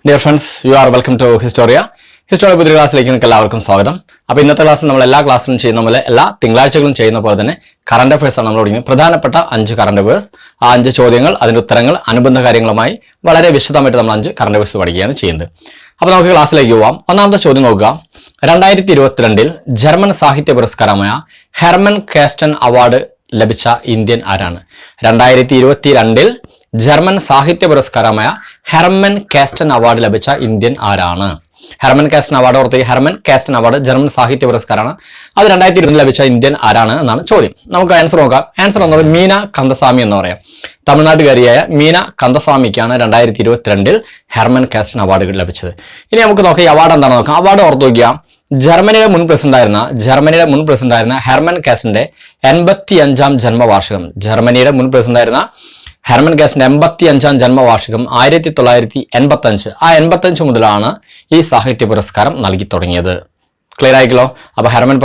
Dear friends, you are welcome to Historia. Historia പുതിയ ക്ലാസ്സിലേക്ക് നിങ്ങൾക്ക് എല്ലാവർക്കും സ്വാഗതം. അപ്പോൾ ഇന്നത്തെ ക്ലാസ്സിൽ നമ്മൾ എല്ലാ ക്ലാസ്സിലും ചെയ്യുന്ന പോലെ എല്ലാ തിങ്കളാഴ്ചകളും ചെയ്യുന്ന പോലെ തന്നെ കറണ്ട് അഫയേഴ്സ് ആണ് നമ്മൾ പഠിക്കുന്നത്. പ്രധാനപ്പെട്ട 5 കറണ്ട് അഫയേഴ്സ്, ആ 5 ചോദ്യങ്ങൾ, അതിന്റെ ഉത്തരങ്ങൾ, അനുബന്ധ കാര്യങ്ങളുമായി വളരെ വിശദമായിട്ട് നമ്മൾ 5 കറണ്ട് അഫയേഴ്സ് പഠിക്കുകയാണ് ചെയ്യുന്നത്. അപ്പോൾ നമുക്ക് ക്ലാസ്സിലേക്ക് പോവാം. ഒന്നാമത്തെ ചോദ്യം നോക്കുക. 2022 ജർമ്മൻ സാഹിത്യ പുരസ്കാരമായ ഹെർമൻ കാസ്റ്റൻ അവാർഡ് ലഭിച്ച ഇന്ത്യൻ ആരാണ്? 2022 ജർമ്മൻ സാഹിത്യ പുരസ്കാരമായ ഹെർമൻ കാസ്റ്റൻ അവാർഡ് ലഭിച്ച ഇന്ത്യൻ ആരാണ്? ഹെർമൻ കാസ്റ്റൻ അവാർഡ് ഓർത്തേക്ക്, ഹെർമൻ കാസ്റ്റൻ അവാർഡ് ജർമ്മൻ സാഹിത്യ പുരസ്കാരമാണ്. അത് 2020 ലഭിച്ച ഇന്ത്യൻ ആരാണ് എന്നാണ് ചോദ്യം. നമുക്ക് ആൻസർ നോക്കാം. ആൻസർ എന്നത് മീന കന്ദസ്വാമി എന്ന് പറയാം. തമിഴ്നാട്ടുകാരിയായ മീന കന്ദസ്വാമിക്കാണ് 2022 ഹെർമൻ കാസ്റ്റൻ അവാർഡ് ലഭിച്ചത്. ഇനി നമുക്ക് നോക്കാം ഈ അവാർഡ് എന്താണെന്ന് നോക്കാം. അവാർഡ് ഓർത്തു നോക്കിയാൽ ജർമ്മനിയുടെ മുൻ പ്രസിഡന്റ് ആയിരുന്ന ഹെർമൻ കാസ്റ്റന്റെ 85ാം ജന്മവാർഷികം. ജർമ്മനിയുടെ മുൻ പ്രസിഡന്റ് ആയിരുന്ന ഹെർമൻ കാസ്റ്റന്റെ 85ാം ജന്മവാർഷികം 1985. ആ 85 മുതലാണ് ഈ സാഹിത്യ പുരസ്കാരം നൽകി തുടങ്ങിയത്. ക്ലിയർ ആയിക്കല്ലോ. അപ്പൊ ഹെർമൻ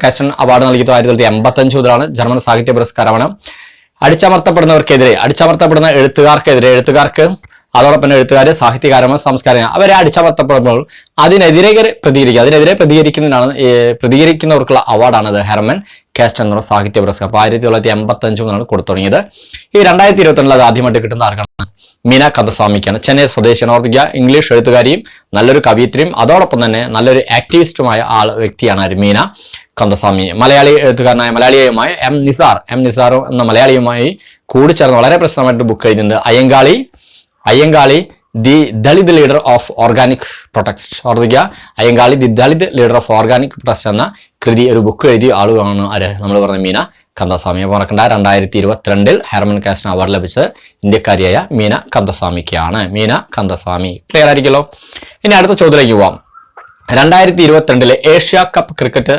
കാസ്റ്റൻ അവാർഡ് നൽകിയത് 1985 മുതലാണ്. ജർമ്മൻ സാഹിത്യ പുരസ്കാരമാണ്. അടിച്ചമർത്തപ്പെടുന്ന എഴുത്തുകാർക്ക് അതോടൊപ്പം തന്നെ എഴുത്തുകാർ, സാഹിത്യകാരന്മാർ, സംസ്കാരങ്ങൾ അവരെ അടിച്ചമർത്തപ്പെടുമ്പോൾ അതിനെതിരെ പ്രതികരിക്കുന്നവർക്കുള്ള അവാർഡാണ് ഹെർമൻ കാസ്റ്റൻ എന്നുള്ള സാഹിത്യ പുരസ്കാരം. 1985 മുതലാണ് കൊടുത്തു തുടങ്ങിയത്. ഈ 2022 അത് ആദ്യമായിട്ട് കിട്ടുന്ന ആർക്കാണ്? മീന കന്ദസ്വാമിക്കാണ്. ചെന്നൈ സ്വദേശിയാണ്. ഓർമ്മിക്കുക, ഇംഗ്ലീഷ് എഴുത്തുകാരിയും നല്ലൊരു കവിയത്രിയും അതോടൊപ്പം തന്നെ നല്ലൊരു ആക്ടിവിസ്റ്റുമായ വ്യക്തിയാണ് മീന കന്ദസ്വാമി. മലയാളി എഴുത്തുകാരനായ മലയാളിയുമായ എം നിസാർ എന്ന മലയാളിയുമായി കൂടിച്ചേർന്ന് വളരെ പ്രസിദ്ധമായിട്ട് ബുക്ക് എഴുതിയിട്ടുണ്ട്. Ayyankali the Dalit leader of organic protest. ഓർമ്മിക്കുക, Ayyankali the Dalit leader of organic protest എന്ന കൃതി, ഒരു ബുക്ക് എഴുതിയ ആളുകളാണ് നമ്മൾ പറഞ്ഞ മീന കന്ദസ്വാമി. മറക്കണ്ട, 2022 ഹെർമൻ കാസ്റ്റൻ അവാർഡ് ലഭിച്ചത് ഇന്ത്യക്കാരിയായ മീന കന്ദസ്വാമിക്കാണ്. മീന കന്ദസ്വാമി. ക്ലിയർ ആയിരിക്കല്ലോ. ഇനി അടുത്ത ചോദ്യത്തിലേക്ക് പോവാം. 2022 ഏഷ്യ കപ്പ് ക്രിക്കറ്റ്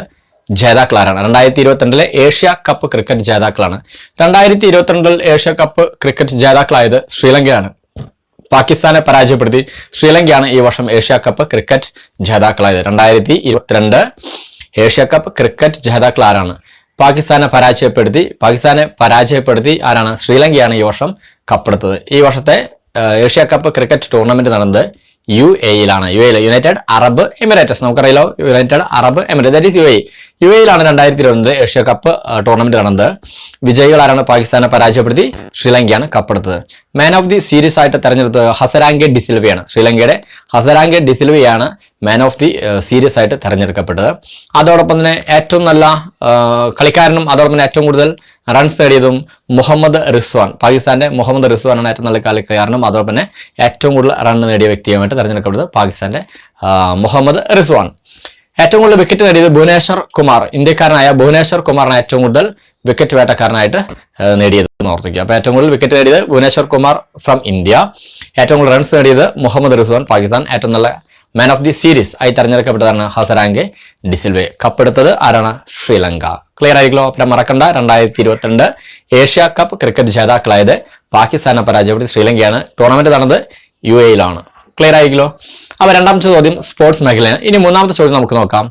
ജേതാക്കൾ ആരാണ്? 2022 ഏഷ്യ കപ്പ് ക്രിക്കറ്റ് ജേതാക്കളാണ്. 2022 ഏഷ്യ കപ്പ് ക്രിക്കറ്റ് ജേതാക്കളായത് ശ്രീലങ്കയാണ്. പാകിസ്ഥാനെ പരാജയപ്പെടുത്തി ശ്രീലങ്കയാണ് ഈ വർഷം ഏഷ്യ കപ്പ് ക്രിക്കറ്റ് ജേതാക്കളായത്. 2022 ഏഷ്യ കപ്പ് ക്രിക്കറ്റ് ജേതാക്കൾ ആരാണ്? പാകിസ്ഥാനെ പരാജയപ്പെടുത്തി ആരാണ്? ശ്രീലങ്കയാണ് ഈ വർഷം കപ്പെടുത്തത്. ഈ വർഷത്തെ ഏഷ്യ കപ്പ് ക്രിക്കറ്റ് ടൂർണമെന്റ് നടന്നത് UAE-യിലാണ്. United Arab Emirates. നമുക്കറിയാലോ, United Arab Emirate, that is UAE-യിലാണ് 2022 ഏഷ്യ കപ്പ് ടൂർണമെന്റ് നടന്നത്. വിജയികൾ ആരാണ്? പാകിസ്ഥാനെ പരാജയപ്പെടുത്തി ശ്രീലങ്കയാണ് കപ്പെടുത്തത്. മാൻ ഓഫ് ദി സീരീസ് ആയിട്ട് തെരഞ്ഞെടുത്തത് ഹസരാംഗെ ഡിസിൽവയാണ്. ശ്രീലങ്കയുടെ ഹസരാംഗെ ഡിസിൽവയാണ് മാൻ ഓഫ് ദി സീരീസ് ആയിട്ട് തെരഞ്ഞെടുക്കപ്പെട്ടത്. അതോടൊപ്പം തന്നെ ഏറ്റവും നല്ല കളിക്കാരനും അതോടൊപ്പം തന്നെ ഏറ്റവും കൂടുതൽ റൺസ് നേടിയതും മുഹമ്മദ് റിസ്വാൻ. പാകിസ്ഥാന്റെ മുഹമ്മദ് റിസ്വാനാണ് ഏറ്റവും നല്ല കളിക്കാരനും അതോടൊപ്പം തന്നെ ഏറ്റവും കൂടുതൽ റൺ നേടിയ വ്യക്തിയുമായിട്ട് തെരഞ്ഞെടുക്കപ്പെട്ടത് പാകിസ്ഥാന്റെ മുഹമ്മദ് റിസ്വാൻ. ഏറ്റവും കൂടുതൽ വിക്കറ്റ് നേടിയത് ഭുവനേശ്വർ കുമാർ. ഇന്ത്യക്കാരനായ ഭുവനേശ്വർ കുമാറാണ് ഏറ്റവും കൂടുതൽ വിക്കറ്റ് വേട്ടക്കാരനായിട്ട് നേടിയത് ഓർത്തിക്കുക. അപ്പൊ ഏറ്റവും കൂടുതൽ വിക്കറ്റ് നേടിയത് ഭുവനേശ്വർ കുമാർ ഫ്രം ഇന്ത്യ. ഏറ്റവും കൂടുതൽ റൺസ് നേടിയത് മുഹമ്മദ് റിസ്വാൻ പാകിസ്ഥാൻ. ഏറ്റവും നല്ല മാൻ ഓഫ് ദി സീരീസ് ആയി തെരഞ്ഞെടുക്കപ്പെട്ടതാണ് ഹസരാംഗെ ഡിസിൽവെ. കപ്പെടുത്തത് ആരാണ്? ശ്രീലങ്ക. ക്ലിയർ ആയിരിക്കലോ. പിന്നെ മറക്കണ്ട, 2022 ഏഷ്യ കപ്പ് ക്രിക്കറ്റ് ജേതാക്കളായത് പാകിസ്ഥാനെ പരാജയപ്പെടുത്തി ശ്രീലങ്കയാണ്. ടൂർണമെന്റ് നടന്നത് UAE-യിലാണ്. ക്ലിയർ ആയിരിക്കലോ. അപ്പൊ രണ്ടാമത്തെ ചോദ്യം സ്പോർട്സ് മേഖലയാണ്. ഇനി മൂന്നാമത്തെ ചോദ്യം നമുക്ക് നോക്കാം.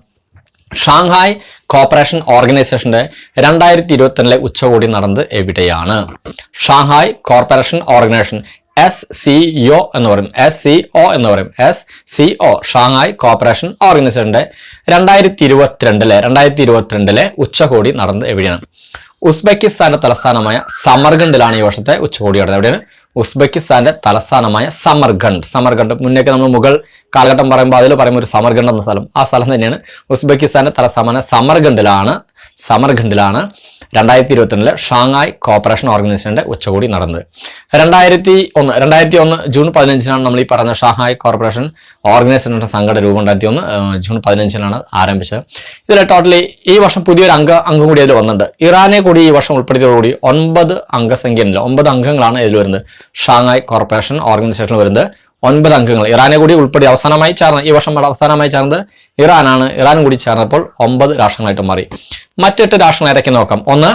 ഷാങ്ഹായ് കോപ്പറേഷൻ ഓർഗനൈസേഷന്റെ 2022 ഉച്ചകോടി നടന്നത് എവിടെയാണ്? ഷാങ്ഹായ് കോർപ്പറേഷൻ ഓർഗനൈസേഷൻ SCO എന്ന് പറയും. SCO ഷാങ്ഹായ് കോപ്പറേഷൻ ഓർഗനൈസേഷന്റെ 2022 ഉച്ചകോടി നടന്നത് എവിടെയാണ്? ഉസ്ബെക്കിസ്ഥാന്റെ തലസ്ഥാനമായ സമർഖണ്ഡിലാണ് ഈ വർഷത്തെ ഉച്ചകോടി നടന്നത്. എവിടെയാണ്? ഉസ്ബെക്കിസ്ഥാന്റെ തലസ്ഥാനമായ സമർഖണ്ഡ്. മുന്നേക്ക് നമ്മൾ മുഗൾ കാലഘട്ടം പറയുമ്പോൾ അതിൽ പറയുമ്പോൾ ഒരു സമർഖണ്ഡ് എന്ന സ്ഥലം, ആ സ്ഥലം തന്നെയാണ്. ഉസ്ബെക്കിസ്ഥാന്റെ തലസ്ഥാനമായ സമർഖണ്ഡിലാണ് 2022 ഷാങ്ഹായ് കോപ്പറേഷൻ ഓർഗനൈസേഷന്റെ ഉച്ചകോടി നടന്നത്. 2001 ജൂൺ 15 നമ്മൾ ഈ പറഞ്ഞ ഷാങ്ഹായ് കോർപ്പറേഷൻ ഓർഗനൈസേഷന്റെ സംഘടന രൂപം 2001 ജൂൺ 15 ആരംഭിച്ചത്. ഇതിൽ ടോട്ടലി ഈ വർഷം പുതിയൊരു അംഗം കൂടി അതിൽ വന്നിട്ടുണ്ട്. ഇറാനെ കൂടി ഈ വർഷം ഉൾപ്പെടുത്തിയതോടുകൂടി 9 അംഗസംഖ്യയില്ല, 9 അംഗങ്ങളാണ് ഇതിൽ വരുന്നത്. ഷാങ്ഹായ് കോർപ്പറേഷൻ ഓർഗനൈസേഷനിൽ വരുന്നത് 9 അംഗങ്ങൾ. ഇറാനെ കൂടി ഉൾപ്പെടുത്തി ഈ വർഷം അവസാനമായി ചേർന്നത് ഇറാനാണ്. ഇറാനും കൂടി ചേർന്നപ്പോൾ 9 രാഷ്ട്രങ്ങളായിട്ട് മാറി. മറ്റെട്ട് രാഷ്ട്രങ്ങൾ ഏതൊക്കെ നോക്കാം. ഒന്ന്,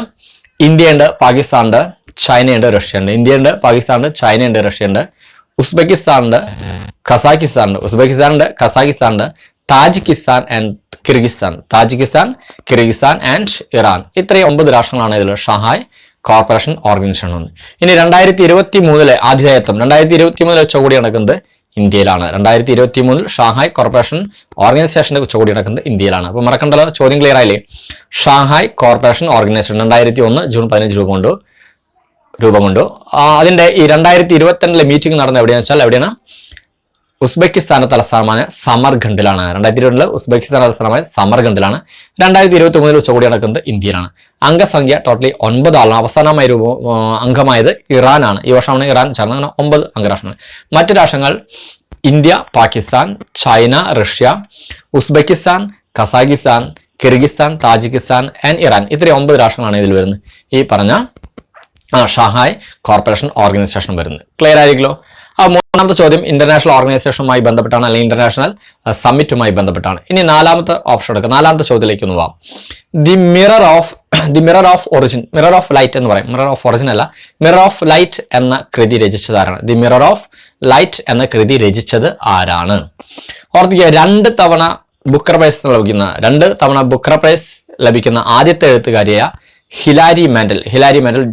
ഇന്ത്യയുണ്ട്, പാകിസ്ഥാനുണ്ട്, ചൈനയുണ്ട്, റഷ്യയുണ്ട്. ഇന്ത്യയുണ്ട്, പാകിസ്ഥാനുണ്ട്, ചൈനയുണ്ട്, റഷ്യയുണ്ട്. ഉസ്ബെക്കിസ്ഥാനുണ്ട്, കസാക്കിസ്ഥാനുണ്ട്, Tajikistan and Kyrgyzstan and Iran. ഇത്രയും 9 രാഷ്ട്രങ്ങളാണ് ഇതിൽ ഷാങ്ഹായ് കോർപ്പറേഷൻ ഓർഗനൈസേഷൻ. ഇനി 2023 ആതിഥേയത്വം 2023 ഉച്ചകോടി നടക്കുന്നത് ഇന്ത്യയിലാണ്. 2023 ഷാങ്ഹായ് കോർപ്പറേഷൻ ഓർഗനൈസേഷന്റെ ഉച്ചകോടി നടക്കുന്നത് ഇന്ത്യയിലാണ്. അപ്പൊ മറക്കണ്ടല്ലോ, ചോദ്യം ക്ലിയർ ആയില്ലേ? ഷാങ്ഹായ് കോർപ്പറേഷൻ ഓർഗനൈസേഷൻ 2001 ജൂൺ 15 രൂപം കൊണ്ടു. അതിന്റെ ഈ 2022 മീറ്റിംഗ് നടന്ന എവിടെയാണെന്ന് വെച്ചാൽ എവിടെയാണ്? ഉസ്ബെക്കിസ്ഥാൻ തലസ്ഥാനമായ സമർഖണ്ഡിലാണ്. 2022 ഉസ്ബെക്കിസ്ഥാൻ തലസ്ഥാനമായ സമർഖണ്ഡിലാണ്. 2023 ഉച്ചകോടി നടക്കുന്നത് ഇന്ത്യയിലാണ്. അംഗസംഖ്യ ടോട്ടലി 9 ആളാണ്. അവസാനമായി അംഗമായത് ഇറാനാണ്. ഈ വർഷമാണ് ഇറാൻ ചേർന്ന്, അങ്ങനെ 9 അംഗരാഷ്ട്രങ്ങൾ. മറ്റു രാഷ്ട്രങ്ങൾ India, Pakistan, China, Russia, Uzbekistan, Kazakhstan, Kyrgyzstan, Tajikistan and Iran. ഇത്രയും 9 രാഷ്ട്രങ്ങളാണ് ഇതിൽ വരുന്നത്. ഈ പറഞ്ഞ ഷാങ്ഹായ് കോർപ്പറേഷൻ ഓർഗനൈസേഷൻ വരുന്നത്. ക്ലിയർ ആയിരിക്കുമല്ലോ? മൂന്നാമത്തെ ചോദ്യം ഇന്റർനാഷണൽ ഓർഗനൈസേഷനുമായി ബന്ധപ്പെട്ടാണ്, അല്ലെങ്കിൽ ഇന്റർനാഷണൽ സമ്മിറ്റുമായി ബന്ധപ്പെട്ടാണ്. ഇനി നാലാമത്തെ ഓപ്ഷൻ എടുക്കുക. നാലാമത്തെ ചോദ്യത്തിലേക്ക് ഒന്ന് പോവാം. The mirror of origin, mirror of light എന്ന് പറയും. മിറർ ഓഫ് ഒറിജിൻ അല്ല, മിറർ ഓഫ് ലൈറ്റ് എന്ന കൃതി രചിച്ചത് ആരാണ്? ദി മിറർ ഓഫ് ലൈറ്റ് എന്ന കൃതി രചിച്ചത് ആരാണ്? ഓർത്തിക്കുക, 2 തവണ ബുക്കർ പ്രൈസ് ലഭിക്കുന്ന ആദ്യത്തെ എഴുത്തുകാരിയായ Hilary Mantel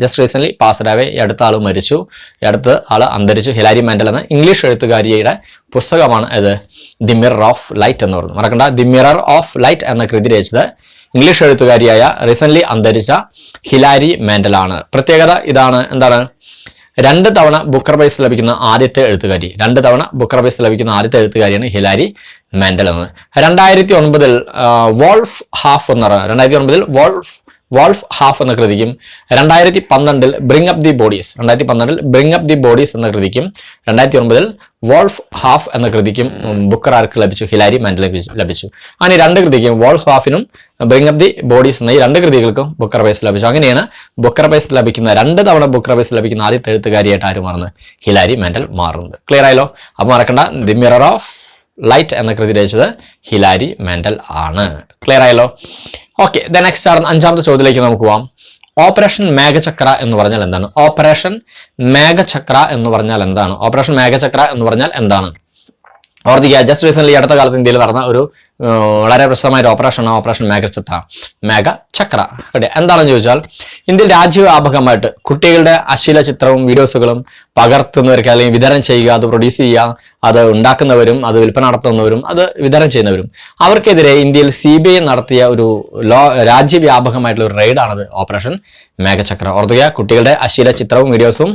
just recent passed away. ഈ അടുത്ത ആൾ മരിച്ചു, ഈ അടുത്ത ആൾ അന്തരിച്ചു. ഹിലാരി മാൻഡൽ എന്ന ഇംഗ്ലീഷ് എഴുത്തുകാരിയുടെ പുസ്തകമാണ് ഇത് ദി മിറർ ഓഫ് ലൈറ്റ് എന്ന് പറയുന്നത്. മറക്കണ്ട, ദി മിറർ ഓഫ് ലൈറ്റ് എന്ന കൃതി രചിച്ചത് ഇംഗ്ലീഷ് എഴുത്തുകാരിയായ റീസെന്റ് അന്തരിച്ച ഹിലാരി മാൻഡൽ ആണ്. പ്രത്യേകത ഇതാണ്, എന്താണ്? 2 തവണ ബുക്കർ പ്രൈസ് ലഭിക്കുന്ന ആദ്യത്തെ എഴുത്തുകാരിയാണ് ഹിലാരി മാൻഡൽ എന്ന്. 2009 വോൾഫ് ഹാഫ് എന്ന് പറയുന്നത്, 2009 വോൾഫ് ഹാഫ് എന്ന കൃതിക്കും 2012 ബ്രിങ് അപ്പ് ദി ബോഡീസ് എന്ന കൃതിക്കും 2009 വോൾഫ് ഹാഫ് എന്ന കൃതിക്കും ബുക്കർ ആർക്ക് ലഭിച്ചു? ഹിലാരി മാൻഡൽ ലഭിച്ചു. അങ്ങനെ 2 കൃതിക്കും, വോൾഫ് ഹാഫിനും ബ്രിങ് അപ്പ് ദി ബോഡീസ് എന്ന ഈ 2 കൃതികൾക്കും ബുക്കർ പ്രൈസ് ലഭിച്ചു. അങ്ങനെയാണ് ബുക്കർ പ്രൈസ് ലഭിക്കുന്ന 2 തവണ ബുക്കർ പ്രൈസ് ലഭിക്കുന്ന ആദ്യത്തെ എഴുത്തുകാരിയായിട്ട് ആര് മാറുന്നത്? ഹിലാരി മാൻഡൽ മാറുന്നത്. ക്ലിയർ ആയല്ലോ? അപ്പൊ മറക്കണ്ട, ദി മിറർ ഓഫ് ലൈറ്റ് എന്ന കൃതി രചിച്ചത് ഹിലാരി മാൻഡൽ ആണ്. ക്ലിയർ ആയല്ലോ? ഓക്കെ, നെക്സ്റ്റ് ആണ് 5ാമത്തെ ചോദ്യത്തിലേക്ക് നമുക്ക് പോവാം. ഓപ്പറേഷൻ മേഘചക്ര എന്ന് പറഞ്ഞാൽ എന്താണ്? ഓപ്പറേഷൻ മേഘചക്ര എന്ന് പറഞ്ഞാൽ എന്താണ്? ഓർത്തിക്കുക, ജസ്റ്റ് റീസെന്റ് അടുത്ത കാലത്ത് ഇന്ത്യയിൽ നടന്ന ഒരു വളരെ പ്രശസ്തമായ ഒരു ഓപ്പറേഷനാണ് ഓപ്പറേഷൻ മേഘചക്ര. എന്താണെന്ന് ചോദിച്ചാൽ, ഇന്ത്യയിൽ രാജ്യവ്യാപകമായിട്ട് കുട്ടികളുടെ അശ്ലീല ചിത്രവും വീഡിയോസുകളും പകർത്തുന്നവർക്ക്, അല്ലെങ്കിൽ വിതരണം ചെയ്യുക, അത് പ്രൊഡ്യൂസ് ചെയ്യുക, അത് ഉണ്ടാക്കുന്നവരും അത് വിൽപ്പന നടത്തുന്നവരും അത് വിതരണം ചെയ്യുന്നവരും അവർക്കെതിരെ ഇന്ത്യയിൽ CBI നടത്തിയ ഒരു രാജ്യവ്യാപകമായിട്ടുള്ള ഒരു റെയ്ഡാണത് ഓപ്പറേഷൻ മേഘചക്ര. ഓർക്കുക, കുട്ടികളുടെ അശ്ലീല ചിത്രവും വീഡിയോസും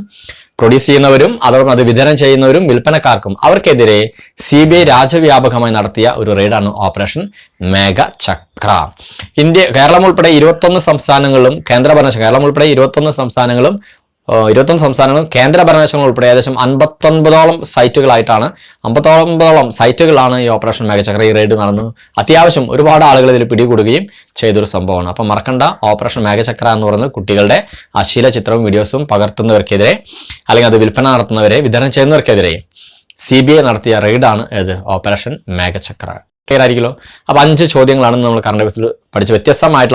പ്രൊഡ്യൂസ് ചെയ്യുന്നവരും അതോടൊപ്പം അത് വിതരണം ചെയ്യുന്നവരും വിൽപ്പനക്കാർക്കും അവർക്കെതിരെ CBI രാജ്യവ്യാപകമായി നടത്തിയ ഒരു റെയ്ഡാണ് ഓപ്പറേഷൻ മേഘചക്ര. കേരളം ഉൾപ്പെടെ 21 സംസ്ഥാനങ്ങളും കേന്ദ്രഭരണങ്ങളും ഉൾപ്പെടെ ഏകദേശം 59ഓളം സൈറ്റുകളാണ് ഈ ഓപ്പറേഷൻ മേഘചക്ര ഈ റെയ്ഡ് നടന്നത്. അത്യാവശ്യം ഒരുപാട് ആളുകൾ ഇതിൽ പിടികൂടുകയും ചെയ്തൊരു സംഭവമാണ്. അപ്പം മറക്കണ്ട, ഓപ്പറേഷൻ മേഘചക്ര എന്ന് പറയുന്നത് കുട്ടികളുടെ അശ്ലീല ചിത്രവും വീഡിയോസും പകർത്തുന്നവർക്കെതിരെ, അല്ലെങ്കിൽ അത് വിൽപ്പന നടത്തുന്നവരെ, വിതരണം ചെയ്യുന്നവർക്കെതിരെ CBI നടത്തിയ റെയ്ഡാണ് ഏത്? ഓപ്പറേഷൻ മേഘചക്ര. ക്ലിയർ ആയിരിക്കുമല്ലോ? അപ്പൊ 5 ചോദ്യങ്ങളാണ് നമ്മൾ കറണ്ട് അഫയേഴ്സിൽ പഠിച്ച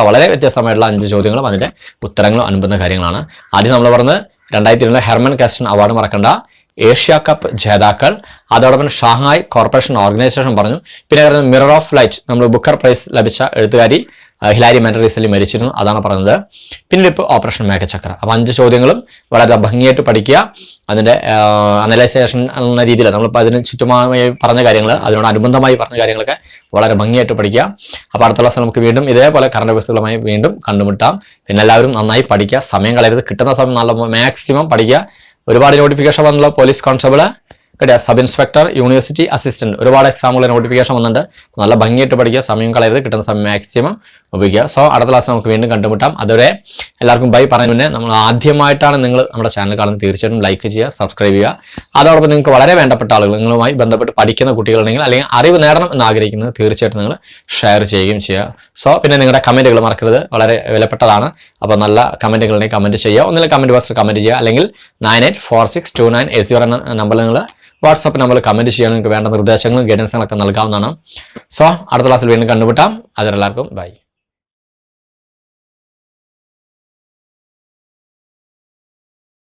വളരെ വ്യത്യസ്തമായിട്ടുള്ള 5 ചോദ്യങ്ങളും അതിന്റെ ഉത്തരങ്ങളും അനുബന്ധ കാര്യങ്ങളാണ്. ആദ്യം നമ്മൾ പറഞ്ഞത് 2020 ഹെർമൻ കാസ്റ്റൺ അവാർഡ് മറക്കണ്ട, ഏഷ്യ കപ്പ് ജേതാക്കൾ, അതോടൊപ്പം ഷാങ്ഹായ് കോർപ്പറേഷൻ ഓർഗനൈസേഷൻ പറഞ്ഞു. പിന്നെ മിറർ ഓഫ് ലൈറ്റ്, നമ്മൾ ബുക്കർ പ്രൈസ് ലഭിച്ച എഴുത്തുകാരി ഹിലാരി മാൻഡൽ റീസെന്റ് മരിച്ചിരുന്നു, അതാണ് പറഞ്ഞത്. പിന്നീട് ഇപ്പോൾ ഓപ്പറേഷൻ മേഘചക്ര. അപ്പൊ 5 ചോദ്യങ്ങളും വളരെ ഭംഗിയായിട്ട് പഠിക്കുക. അതിന്റെ അനലൈസേഷൻ എന്ന രീതിയിൽ നമ്മളിപ്പോൾ അതിന് ചുറ്റുമായി പറഞ്ഞ കാര്യങ്ങൾ, അതിനോട് അനുബന്ധമായി പറഞ്ഞ കാര്യങ്ങളൊക്കെ വളരെ ഭംഗിയായിട്ട് പഠിക്കുക. അപ്പോൾ അടുത്ത ക്ലാസ് നമുക്ക് വീണ്ടും ഇതേപോലെ കറണ്ട് അഫയേഴ്സുകളുമായി വീണ്ടും കണ്ടുമുട്ടാം. പിന്നെ എല്ലാവരും നന്നായി പഠിക്കുക, സമയം കളയരുത്, കിട്ടുന്ന സമയം നല്ല മാക്സിമം പഠിക്കുക. ഒരുപാട് നോട്ടിഫിക്കേഷൻ വന്നുള്ള police constable, sub inspector, university assistant, ഒരുപാട് എക്സാമുകളുടെ നോട്ടിഫിക്കേഷൻ വന്നിട്ടുണ്ട്. നല്ല ഭംഗിയായിട്ട് പഠിക്കുക, സമയം കളയരുത്, കിട്ടുന്ന സമയം മാക്സിമം ഉപയോഗിക്കുക. സോ അടുത്ത ക്ലാസ് നമുക്ക് വീണ്ടും കണ്ടുമുട്ടാം. അതുവരെ എല്ലാവർക്കും ബൈ പറയുന്നതിന് മുന്നേ, നമ്മൾ ആദ്യമായിട്ടാണ് നിങ്ങൾ നമ്മുടെ ചാനൽ കാണുന്നത്, തീർച്ചയായിട്ടും ലൈക്ക് ചെയ്യുക, സബ്സ്ക്രൈബ് ചെയ്യുക. അതോടൊപ്പം നിങ്ങൾക്ക് വളരെ വേണ്ടപ്പെട്ട ആളുകൾ, നിങ്ങളുമായി ബന്ധപ്പെട്ട് പഠിക്കുന്ന കുട്ടികളുണ്ടെങ്കിൽ, അല്ലെങ്കിൽ അറിവ് നേടണം എന്ന് ആഗ്രഹിക്കുന്നത്, തീർച്ചയായിട്ടും നിങ്ങൾ ഷെയർ ചെയ്യുകയും ചെയ്യുക. സോ പിന്നെ നിങ്ങളുടെ കമന്റുകൾ മറക്കരുത്, വളരെ വിലപ്പെട്ടതാണ്. അപ്പോൾ നല്ല കമന്റുകളുണ്ടെങ്കിൽ കമന്റ് ചെയ്യുക. ഒന്നിലും കമന്റ് ബോക്സിൽ കമന്റ് ചെയ്യുക, അല്ലെങ്കിൽ 98462980 എന്ന നമ്പറിൽ നിങ്ങൾ വാട്സാപ്പ് നമ്പറിൽ കമന്റ് ചെയ്യാൻ നിങ്ങൾക്ക് വേണ്ട നിർദ്ദേശങ്ങളും ഗൈഡൻസുകളൊക്കെ നൽകാവുന്നതാണ്. സോ അടുത്ത ക്ലാസ്സിൽ വീണ്ടും കണ്ടുമുട്ടാം. അതിലെല്ലാവർക്കും ബൈ.